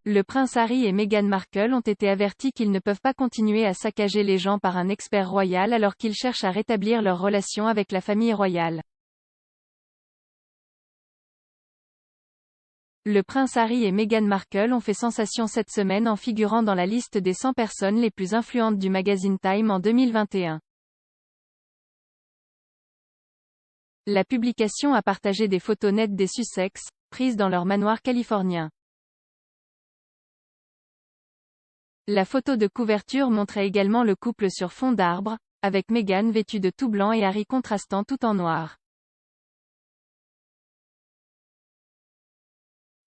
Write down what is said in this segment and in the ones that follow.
Le prince Harry et Meghan Markle ont été avertis qu'ils ne peuvent pas continuer à saccager les gens par un expert royal alors qu'ils cherchent à rétablir leur relation avec la famille royale. Le prince Harry et Meghan Markle ont fait sensation cette semaine en figurant dans la liste des 100 personnes les plus influentes du magazine Time en 2021. La publication a partagé des photos nettes des Sussex, prises dans leur manoir californien. La photo de couverture montrait également le couple sur fond d'arbre, avec Meghan vêtue de tout blanc et Harry contrastant tout en noir.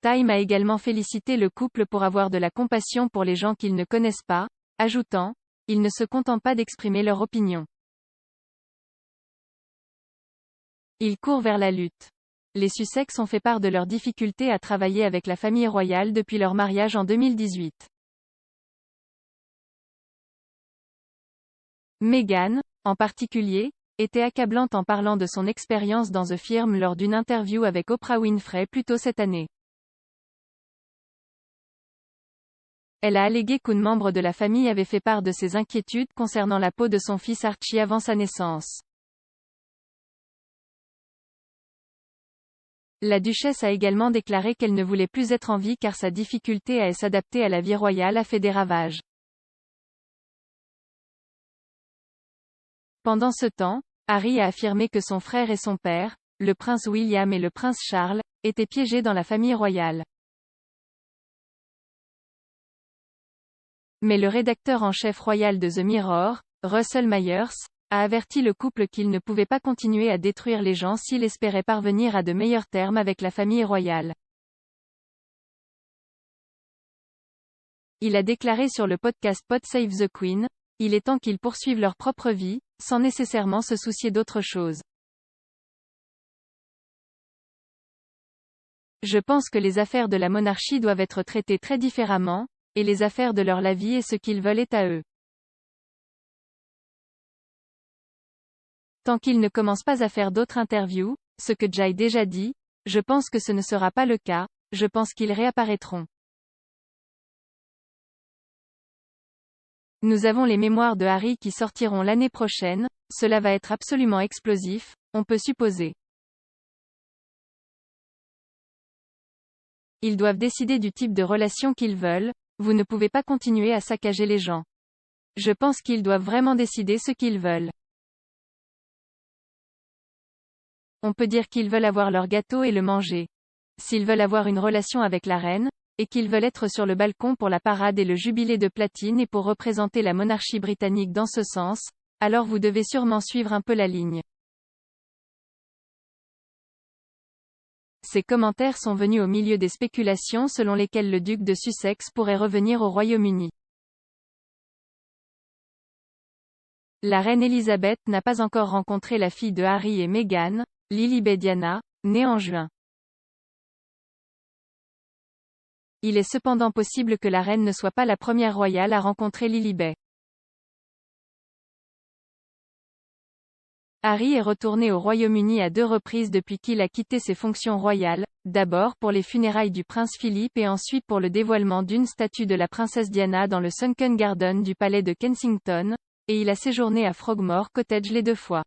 Time a également félicité le couple pour avoir de la compassion pour les gens qu'ils ne connaissent pas, ajoutant « Ils ne se contentent pas d'exprimer leur opinion. Ils courent vers la lutte. » Les Sussex ont fait part de leurs difficultés à travailler avec la famille royale depuis leur mariage en 2018. Meghan, en particulier, était accablante en parlant de son expérience dans The Firm lors d'une interview avec Oprah Winfrey plus tôt cette année. Elle a allégué qu'un membre de la famille avait fait part de ses inquiétudes concernant la peau de son fils Archie avant sa naissance. La duchesse a également déclaré qu'elle ne voulait plus être en vie car sa difficulté à s'adapter à la vie royale a fait des ravages. Pendant ce temps, Harry a affirmé que son frère et son père, le prince William et le prince Charles, étaient piégés dans la famille royale. Mais le rédacteur en chef royal de The Mirror, Russell Myers, a averti le couple qu'il ne pouvait pas continuer à détruire les gens s'il espérait parvenir à de meilleurs termes avec la famille royale. Il a déclaré sur le podcast Pod Save the Queen, « Il est temps qu'ils poursuivent leur propre vie, sans nécessairement se soucier d'autre chose. Je pense que les affaires de la monarchie doivent être traitées très différemment, et les affaires de leur la vie et ce qu'ils veulent est à eux. Tant qu'ils ne commencent pas à faire d'autres interviews, ce que Jay déjà dit, je pense que ce ne sera pas le cas, je pense qu'ils réapparaîtront. Nous avons les mémoires de Harry qui sortiront l'année prochaine, cela va être absolument explosif, on peut supposer. Ils doivent décider du type de relation qu'ils veulent, vous ne pouvez pas continuer à saccager les gens. Je pense qu'ils doivent vraiment décider ce qu'ils veulent. On peut dire qu'ils veulent avoir leur gâteau et le manger. S'ils veulent avoir une relation avec la reine, et qu'ils veulent être sur le balcon pour la parade et le jubilé de platine et pour représenter la monarchie britannique dans ce sens, alors vous devez sûrement suivre un peu la ligne. Ces commentaires sont venus au milieu des spéculations selon lesquelles le duc de Sussex pourrait revenir au Royaume-Uni. La reine Elisabeth n'a pas encore rencontré la fille de Harry et Meghan, Lilibet Diana, née en juin. Il est cependant possible que la reine ne soit pas la première royale à rencontrer Lilibet. Harry est retourné au Royaume-Uni à 2 reprises depuis qu'il a quitté ses fonctions royales, d'abord pour les funérailles du prince Philippe et ensuite pour le dévoilement d'une statue de la princesse Diana dans le Sunken Garden du palais de Kensington, et il a séjourné à Frogmore Cottage les 2 fois.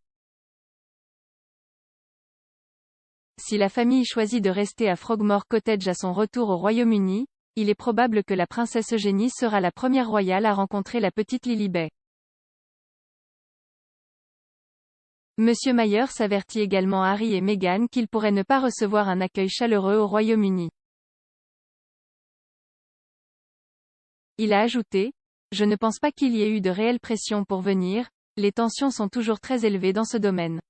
Si la famille choisit de rester à Frogmore Cottage à son retour au Royaume-Uni, il est probable que la princesse Eugénie sera la première royale à rencontrer la petite Lilibet. Monsieur Myers avertit également Harry et Meghan qu'ils pourraient ne pas recevoir un accueil chaleureux au Royaume-Uni. Il a ajouté « Je ne pense pas qu'il y ait eu de réelle pression pour venir, les tensions sont toujours très élevées dans ce domaine. »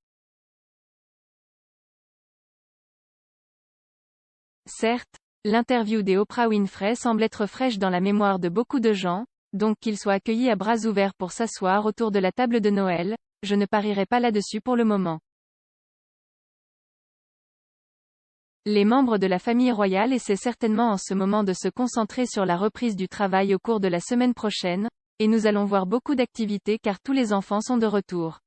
Certes, l'interview des Oprah Winfrey semble être fraîche dans la mémoire de beaucoup de gens, donc qu'ils soient accueillis à bras ouverts pour s'asseoir autour de la table de Noël, je ne parierai pas là-dessus pour le moment. Les membres de la famille royale essaient certainement en ce moment de se concentrer sur la reprise du travail au cours de la semaine prochaine, et nous allons voir beaucoup d'activités car tous les enfants sont de retour.